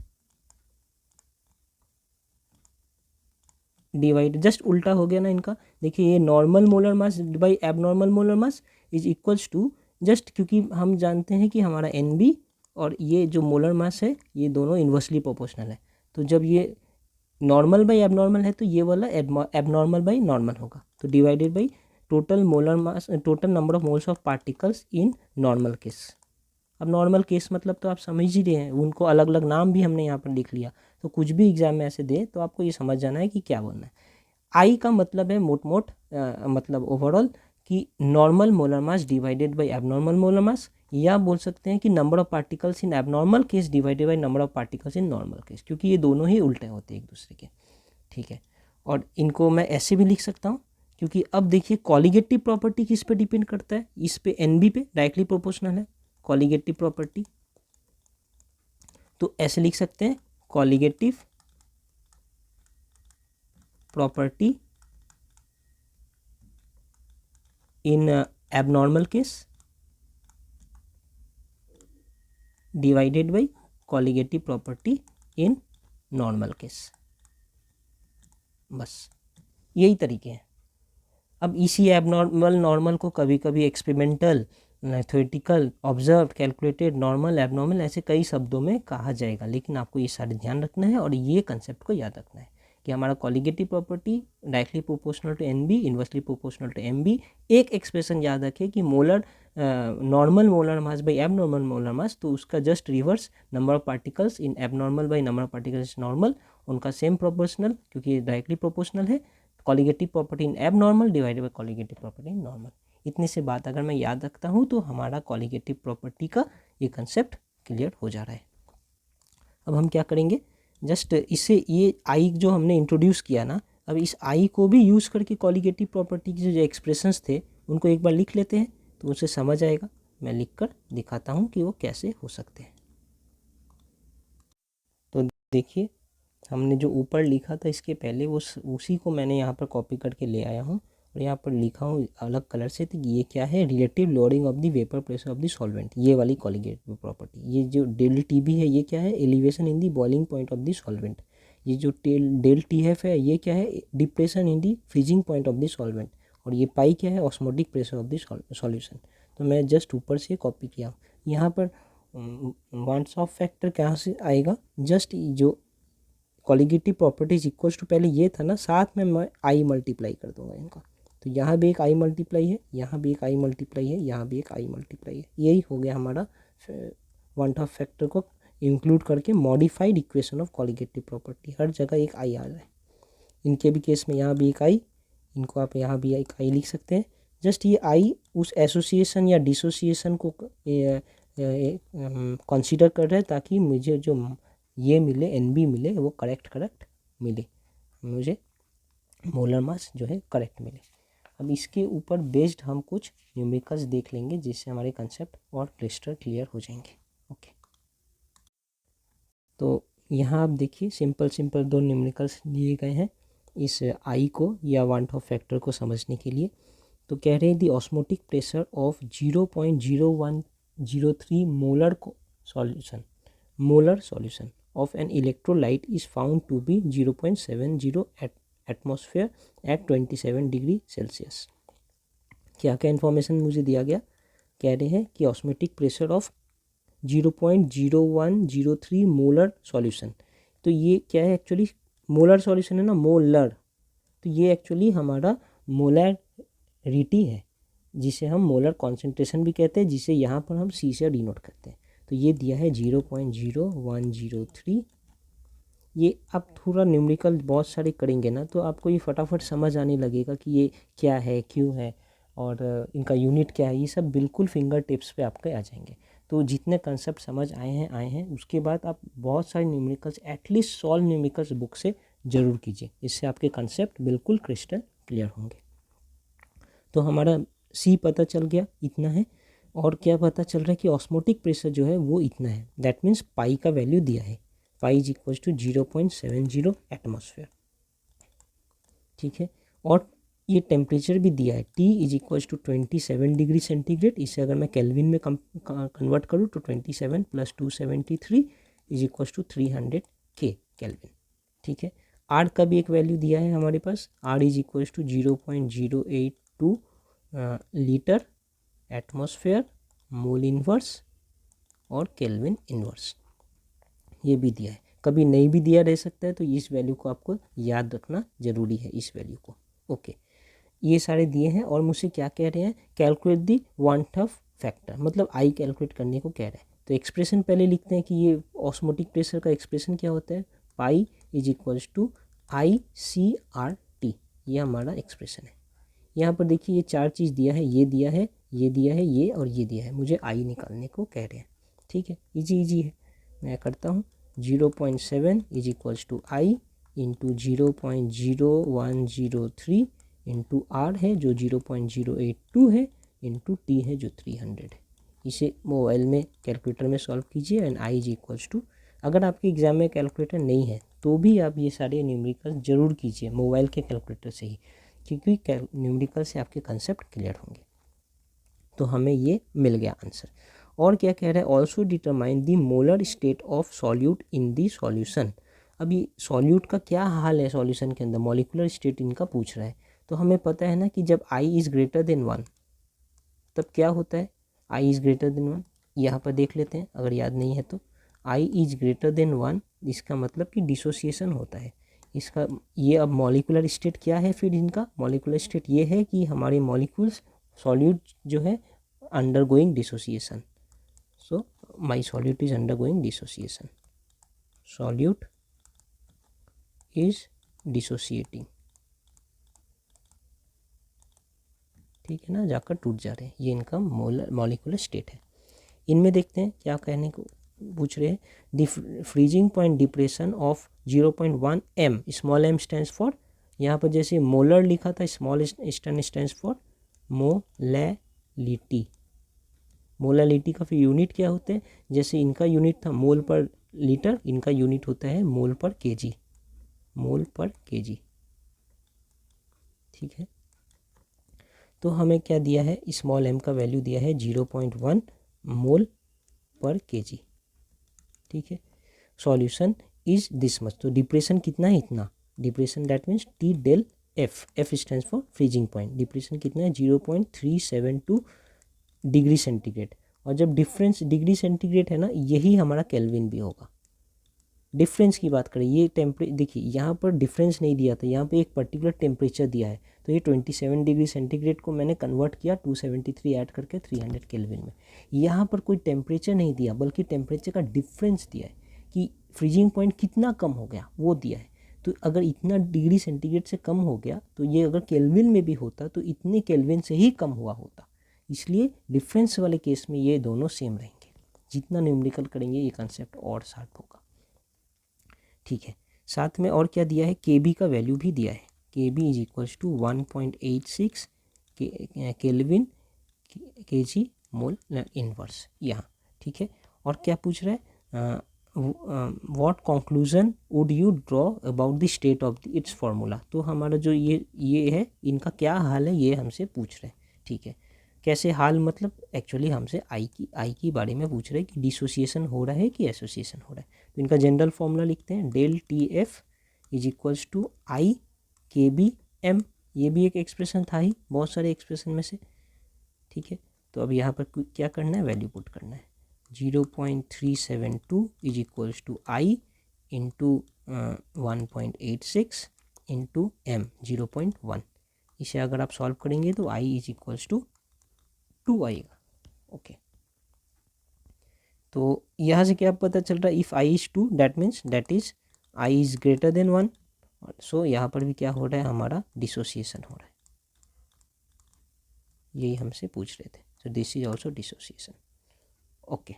divide, just उल्टा हो गया ना इनका। देखिए ये normal molar mass by abnormal molar mass is equals to, just क्योंकि हम जानते हैं कि हमारा NB और ये जो मोलर मास है ये दोनों इन्वर्सली प्रोपोर्शनल है, तो जब ये नॉर्मल बाई एबनॉर्मल है तो ये वाला एबनॉर्मल बाई नॉर्मल होगा। तो divided by total molar mass, total number of moles of particles in normal case. अब नॉर्मल केस मतलब तो आप समझ ही रहे हैं, उनको अलग अलग नाम भी हमने यहाँ पर लिख लिया। तो कुछ भी एग्जाम में ऐसे दे तो आपको ये समझ जाना है कि क्या बोलना है। आई का मतलब है मोट मोट मतलब ओवरऑल कि normal molar mass divided by abnormal molar मास, या बोल सकते हैं कि number of particles in abnormal case divided by number of particles in normal case, क्योंकि ये दोनों ही उल्टे होते हैं एक दूसरे के। ठीक है, और इनको मैं ऐसे भी लिख सकता हूँ, क्योंकि अब देखिए कॉलिगेटिव प्रॉपर्टी किस पे डिपेंड करता है, इस पे NB पे डायरेक्टली प्रोपोर्शनल है कॉलिगेटिव प्रॉपर्टी। तो ऐसे लिख सकते हैं colligative property in abnormal case divided by colligative property in normal case. बस यही तरीके हैं। अब इसी एबनॉर्मल नॉर्मल को कभी कभी experimental, theoretical, observe, calculated, normal, abnormal ऐसे कई शब्दों में कहा जाएगा, लेकिन आपको ये सारे ध्यान रखना है और ये कंसेप्ट को याद रखना है कि हमारा colligative property directly proportional to NB, inversely proportional to MB। एक एक्सप्रेशन याद रखें कि molar, normal molar mass by abnormal molar mass, तो उसका just reverse number of particles in abnormal by number of particles normal, उनका सेम प्रोपोर्शनल क्योंकि ये डायरेक्टली प्रोपोर्शनल है। Colligative property in abnormal divided by colligative property in normal. इतनी से बात अगर मैं याद रखता हूँ तो हमारा कॉलिगेटिव प्रॉपर्टी का ये कंसेप्ट क्लियर हो जा रहा है। अब हम क्या करेंगे, जस्ट इसे, ये आई जो हमने इंट्रोड्यूस किया ना, अब इस आई को भी यूज़ करके कॉलिगेटिव प्रॉपर्टी के जो एक्सप्रेशंस थे उनको एक बार लिख लेते हैं तो उसे समझ आएगा। मैं लिख कर दिखाता हूँ कि वो कैसे हो सकते हैं। तो देखिए हमने जो ऊपर लिखा था इसके पहले उसी को मैंने यहाँ पर कॉपी करके ले आया हूँ और यहाँ पर लिखा हूँ अलग कलर से। तो ये क्या है, relative loading of the vapour pressure of the solvent, ये वाली कॉलिगेटिव प्रॉपर्टी। ये जो डेल TB है ये क्या है, elevation in the boiling point of the solvent. ये जो डेल TF है ये क्या है, depression in the freezing point of the solvent. और ये पाई क्या है, osmotic pressure of the solution. तो मैं जस्ट ऊपर से कॉपी किया हूँ। यहाँ पर वॉन्ट्स ऑफ फैक्टर कहाँ से आएगा, जस्ट जो कॉलिगेटिव प्रॉपर्टीज इक्वल्स टू पहले ये था ना, साथ में मैं आई मल्टीप्लाई कर दूंगा इनका। तो यहाँ भी एक आई मल्टीप्लाई है, यहाँ भी एक आई मल्टीप्लाई है, यहाँ भी एक आई मल्टीप्लाई है। यही हो गया हमारा वांट ऑफ फैक्टर को इंक्लूड करके modified equation of colligative property. हर जगह एक आई आ जाए। इनके भी केस में यहाँ भी एक आई, इनको आप यहाँ भी एक आई लिख सकते हैं। जस्ट ये आई उस एसोसिएशन या डिसोसिएशन को कंसीडर कर रहे हैं ताकि मुझे जो ये मिले, NB मिले, वो करेक्ट मिले, मुझे मोलर मास जो है करेक्ट मिले। अब इसके ऊपर बेस्ड हम कुछ न्यूमेरिकल्स देख लेंगे जिससे हमारे कंसेप्ट और क्लिस्टर क्लियर हो जाएंगे। ओके। तो यहाँ आप देखिए सिंपल दो न्यूमेरिकल्स दिए गए हैं इस आई को या वांट ऑफ फैक्टर को समझने के लिए। तो कह रहे हैं the osmotic pressure of 0.0103 molar solution of an electrolyte is found to be 0.70 atmosphere at 27 degree Celsius. क्या क्या इन्फॉर्मेशन मुझे दिया गया, कह रहे हैं कि osmotic pressure of 0.0103 molar solution. तो ये क्या है एक्चुअली, मोलर सॉल्यूशन है ना, मोलर, तो ये एक्चुअली हमारा मोलैरिटी है जिसे हम मोलर कॉन्सेंट्रेशन भी कहते हैं, जिसे यहाँ पर हम सी से डिनोट करते हैं। तो ये दिया है 0.0103। ये आप थोड़ा न्यूमेरिकल बहुत सारे करेंगे ना तो आपको ये फटाफट समझ आने लगेगा कि ये क्या है, क्यों है और इनका यूनिट क्या है। ये सब बिल्कुल फिंगर टिप्स पे आपके आ जाएंगे। तो जितने कंसेप्ट समझ आए हैं उसके बाद आप बहुत सारे न्यूमेरिकल्स एटलीस्ट 100 न्यूमेरिकल्स बुक से ज़रूर कीजिए, इससे आपके कंसेप्ट बिल्कुल क्रिस्टल क्लियर होंगे। तो हमारा सी पता चल गया, इतना है। और क्या पता चल रहा है कि ऑस्मोटिक प्रेशर जो है वो इतना है। दैट मीन्स पाई का वैल्यू दिया है, pi is equal to 0.70 atmosphere. ठीक है, और ये टेम्परेचर भी दिया है, T is equal to 27 degree centigrade. इसे अगर मैं केल्विन में कन्वर्ट करूँ तो 27 + 273 is equal to 300 K kelvin. ठीक है, R का भी एक वैल्यू दिया है हमारे पास, R is equal to 0.082 litre atmosphere mole inverse और केल्विन इन्वर्स, ये भी दिया है। कभी नहीं भी दिया रह सकता है, तो इस वैल्यू को आपको याद रखना ज़रूरी है, इस वैल्यू को। ओके, ये सारे दिए हैं और मुझसे क्या कह रहे हैं, calculate the want Hoff factor, मतलब आई कैलकुलेट करने को कह रहे हैं। तो एक्सप्रेशन पहले लिखते हैं कि ये ऑस्मोटिक प्रेशर का एक्सप्रेशन क्या होता है, pi is equals to ICRT, ये हमारा एक्सप्रेशन है। यहाँ पर देखिए ये चार चीज़ दिया है, ये दिया है, ये दिया है, ये और ये दिया है, मुझे आई निकालने को कह रहे हैं। ठीक है, इजी है, मैं करता हूँ। 0.7 is equals to I into 0.0103 into R है जो 0.082 है इंटू टी है जो 300 है। इसे मोबाइल में कैलकुलेटर में सॉल्व कीजिए and I is equals to, अगर आपके एग्जाम में कैलकुलेटर नहीं है तो भी आप ये सारे न्यूमेरिकल ज़रूर कीजिए मोबाइल के कैलकुलेटर से ही, क्योंकि न्यूमेरिकल से आपके कंसेप्ट क्लियर होंगे। तो हमें ये मिल गया आंसर। और क्या कह रहा है, also determine the molar state of solute in the solution. अभी सॉल्यूट का क्या हाल है सॉल्यूशन के अंदर, मॉलिकुलर स्टेट इनका पूछ रहा है। तो हमें पता है ना कि जब आई इज़ ग्रेटर देन 1 तब क्या होता है, आई इज़ ग्रेटर देन 1, यहाँ पर देख लेते हैं अगर याद नहीं है तो। आई इज़ ग्रेटर देन 1 इसका मतलब कि डिसोसिएशन होता है इसका। ये अब मॉलिकुलर स्टेट क्या है, फिर इनका मॉलिकुलर स्टेट ये है कि हमारे मॉलिक्यूल्स सॉल्यूट जो है undergoing dissociation. So my solute is undergoing dissociation, solute is dissociating. ठीक है ना, जाकर टूट जा रहे हैं, ये इनका मॉलिकुलर स्टेट है। इनमें देखते हैं क्या कहने को पूछ रहे हैं, the freezing point depression of 0.1 m, small m stands for, यहाँ पर जैसे मोलर लिखा था small stands for molality. Molality का फिर यूनिट क्या होते हैं, जैसे इनका यूनिट था मोल पर लीटर, इनका यूनिट होता है मोल पर केजी, मोल पर केजी। ठीक है, तो हमें क्या दिया है, स्मॉल m का वैल्यू दिया है 0.1 मोल पर केजी। ठीक है, सॉल्यूशन इज दिस मच, तो डिप्रेशन कितना है, इतना। Depression that means T del F, F stands for freezing point. Depression कितना है 0.372 डिग्री सेंटीग्रेड। और जब डिफरेंस डिग्री सेंटीग्रेड है ना, यही हमारा केल्विन भी होगा। डिफरेंस की बात करें, ये देखिए यहाँ पर डिफरेंस नहीं दिया था, यहाँ पे एक पर्टिकुलर टेम्परेचर दिया है। तो ये 27 डिग्री सेंटीग्रेड को मैंने कन्वर्ट किया 273 ऐड करके 300 केल्विन में। यहाँ पर कोई टेम्परेचर नहीं दिया, बल्कि टेम्परेचर का डिफरेंस दिया है कि फ्रीजिंग पॉइंट कितना कम हो गया वो दिया है। तो अगर इतना डिग्री सेंटीग्रेड से कम हो गया तो ये अगर केल्विन में भी होता तो इतने केल्विन से ही कम हुआ होता। इसलिए डिफरेंस वाले केस में ये दोनों सेम रहेंगे। जितना न्यूमेरिकल करेंगे ये कंसेप्ट और शार्प होगा। ठीक है, साथ में और क्या दिया है, के बी का वैल्यू भी दिया है, K B is equals to 1.86 kelvin K G mole inverse यहाँ। ठीक है, और क्या पूछ रहा है, what conclusion would you draw about the state of its formula. तो हमारा जो ये है, इनका क्या हाल है ये हमसे पूछ रहे हैं, ठीक है। कैसे हाल मतलब एक्चुअली हमसे आई की बारे में पूछ रहे हैं कि डिसोसिएशन हो रहा है कि एसोसिएशन हो रहा है। तो इनका जनरल फॉर्मूला लिखते हैं, del T F is equals to i K B M. ये भी एक एक्सप्रेशन था ही बहुत सारे एक्सप्रेशन में से, ठीक है। तो अब यहाँ पर क्या करना है, वैल्यू पुट करना है। 0.372 is equals to I into 1.86 into M 0.1। इसे अगर आप सॉल्व करेंगे तो आई इज इक्वल्स टू 2 आएगा, ओके। तो यहाँ से क्या पता चल रहा है, if I is 2 that means that is I is greater than 1। सो यहाँ पर भी क्या हो रहा है, हमारा डिसोसिएशन हो रहा है, यही हमसे पूछ रहे थे। So this is also dissociation, okay.